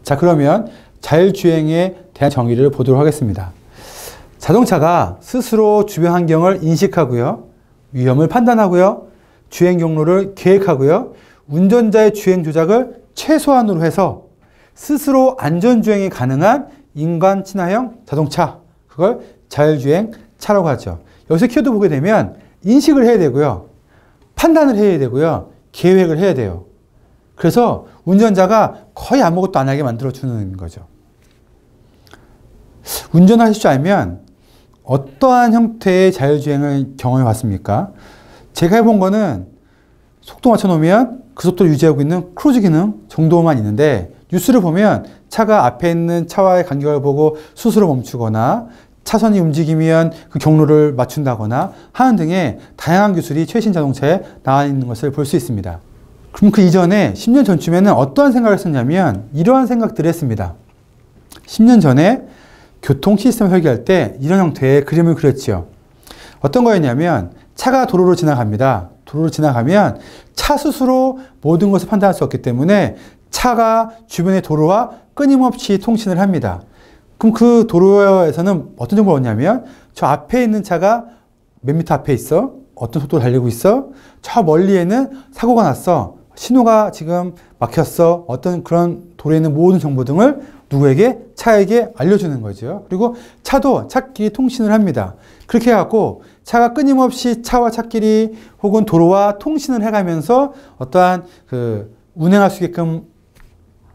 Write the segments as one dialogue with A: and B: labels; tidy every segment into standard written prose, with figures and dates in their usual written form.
A: 자, 그러면 자율주행에 대한 정의를 보도록 하겠습니다. 자동차가 스스로 주변 환경을 인식하고요. 위험을 판단하고요. 주행 경로를 계획하고요. 운전자의 주행 조작을 최소한으로 해서 스스로 안전주행이 가능한 인간 친화형 자동차. 그걸 자율주행차라고 하죠. 여기서 키워드 보게 되면 인식을 해야 되고요. 판단을 해야 되고요. 계획을 해야 돼요. 그래서 운전자가 거의 아무것도 안 하게 만들어주는 거죠. 운전하실 줄 알면 어떠한 형태의 자율주행을 경험해 봤습니까? 제가 해본 거는 속도 맞춰놓으면 그 속도를 유지하고 있는 크루즈 기능 정도만 있는데, 뉴스를 보면 차가 앞에 있는 차와의 간격을 보고 스스로 멈추거나 차선이 움직이면 그 경로를 맞춘다거나 하는 등의 다양한 기술이 최신 자동차에 나와 있는 것을 볼 수 있습니다. 그럼 그 이전에 10년 전쯤에는 어떠한 생각을 했었냐면 이러한 생각들을 했습니다. 10년 전에 교통 시스템을 설계할 때 이런 형태의 그림을 그렸지요. 어떤 거였냐면 차가 도로로 지나갑니다. 도로로 지나가면 차 스스로 모든 것을 판단할 수 없기 때문에 차가 주변의 도로와 끊임없이 통신을 합니다. 그럼 그 도로에서는 어떤 정보가 오냐면 저 앞에 있는 차가 몇 미터 앞에 있어? 어떤 속도로 달리고 있어? 저 멀리에는 사고가 났어. 신호가 지금 막혔어. 어떤 그런 도로에 있는 모든 정보 등을 누구에게? 차에게 알려주는 거죠. 그리고 차도 차끼리 통신을 합니다. 그렇게 해갖고 차가 끊임없이 차와 차끼리 혹은 도로와 통신을 해가면서 어떠한 운행할 수 있게끔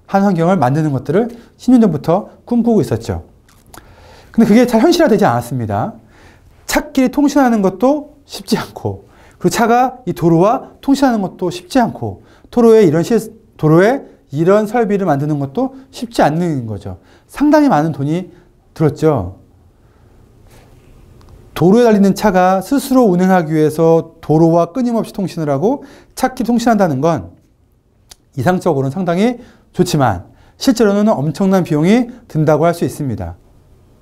A: 한 환경을 만드는 것들을 10년 전부터 꿈꾸고 있었죠. 근데 그게 잘 현실화되지 않았습니다. 차끼리 통신하는 것도 쉽지 않고, 그리고 차가 이 도로와 통신하는 것도 쉽지 않고, 도로에 이런 설비를 만드는 것도 쉽지 않는 거죠. 상당히 많은 돈이 들었죠. 도로에 달리는 차가 스스로 운행하기 위해서 도로와 끊임없이 통신을 하고 차끼리 통신한다는 건 이상적으로는 상당히 좋지만 실제로는 엄청난 비용이 든다고 할 수 있습니다.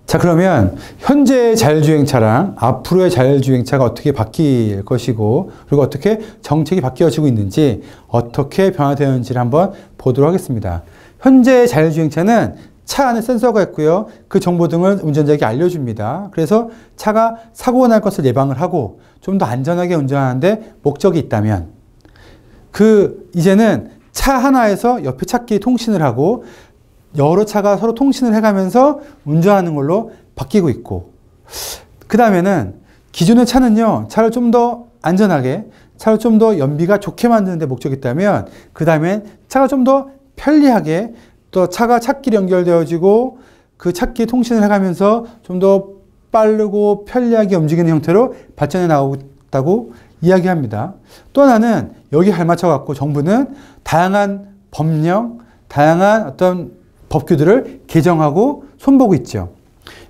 A: 자, 그러면 현재의 자율주행차랑 앞으로의 자율주행차가 어떻게 바뀔 것이고, 그리고 어떻게 정책이 바뀌어지고 있는지, 어떻게 변화되는지를 한번 보도록 하겠습니다. 현재의 자율주행차는 차 안에 센서가 있고요. 그 정보 등을 운전자에게 알려줍니다. 그래서 차가 사고가 날 것을 예방을 하고 좀 더 안전하게 운전하는데 목적이 있다면, 이제는 차 하나에서 옆에 차끼리 통신을 하고 여러 차가 서로 통신을 해가면서 운전하는 걸로 바뀌고 있고, 그 다음에는 기존의 차는요, 차를 좀 더 안전하게, 차를 좀 더 연비가 좋게 만드는 데 목적이 있다면, 그 다음엔 차가 좀 더 편리하게, 또 차가 차끼리 연결되어지고 그 차끼리 통신을 해가면서 좀 더 빠르고 편리하게 움직이는 형태로 발전해 나오고 있다고 이야기합니다. 또 하나는 여기 발맞춰 갖고 정부는 다양한 법령, 다양한 어떤 법규들을 개정하고 손보고 있죠.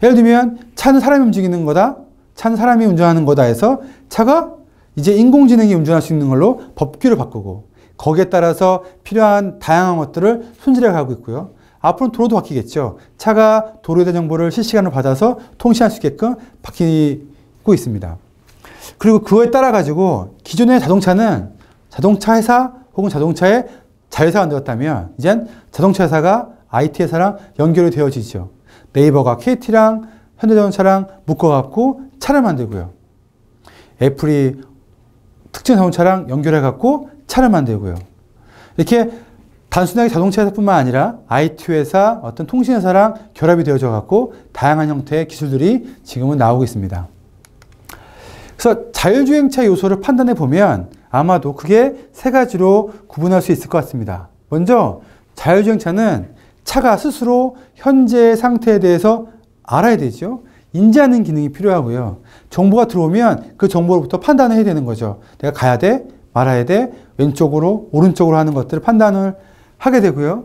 A: 예를 들면 차는 사람이 움직이는 거다, 차는 사람이 운전하는 거다 해서 차가 이제 인공지능이 운전할 수 있는 걸로 법규를 바꾸고, 거기에 따라서 필요한 다양한 것들을 손질해 가고 있고요. 앞으로는 도로도 바뀌겠죠. 차가 도로에 대한 정보를 실시간으로 받아서 통신할 수 있게끔 바뀌고 있습니다. 그리고 그거에 따라 가지고 기존의 자동차는 자동차 회사 혹은 자동차의 자회사가 만들었다면, 이젠 자동차 회사가 IT 회사랑 연결이 되어지죠. 네이버가 KT랑 현대자동차랑 묶어갖고 차를 만들고요. 애플이 특정 자동차랑 연결해갖고 차를 만들고요. 이렇게 단순하게 자동차 회사뿐만 아니라 IT 회사, 어떤 통신 회사랑 결합이 되어져 갖고 다양한 형태의 기술들이 지금은 나오고 있습니다. 그래서 자율주행차 요소를 판단해 보면 아마도 그게 세 가지로 구분할 수 있을 것 같습니다. 먼저 자율주행차는 차가 스스로 현재 상태에 대해서 알아야 되죠. 인지하는 기능이 필요하고요. 정보가 들어오면 그 정보로부터 판단을 해야 되는 거죠. 내가 가야 돼? 말아야 돼? 왼쪽으로? 오른쪽으로 하는 것들을 판단을 하게 되고요.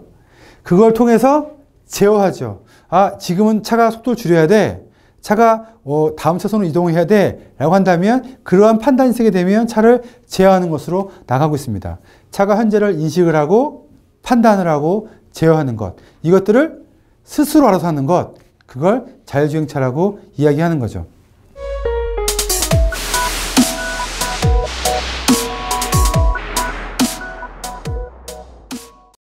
A: 그걸 통해서 제어하죠. 아, 지금은 차가 속도를 줄여야 돼. 차가 다음 차선으로 이동해야 돼. 라고 한다면 그러한 판단이 세게 되면 차를 제어하는 것으로 나가고 있습니다. 차가 현재를 인식을 하고 판단을 하고 제어하는 것. 이것들을 스스로 알아서 하는 것. 그걸 자율주행차라고 이야기하는 거죠.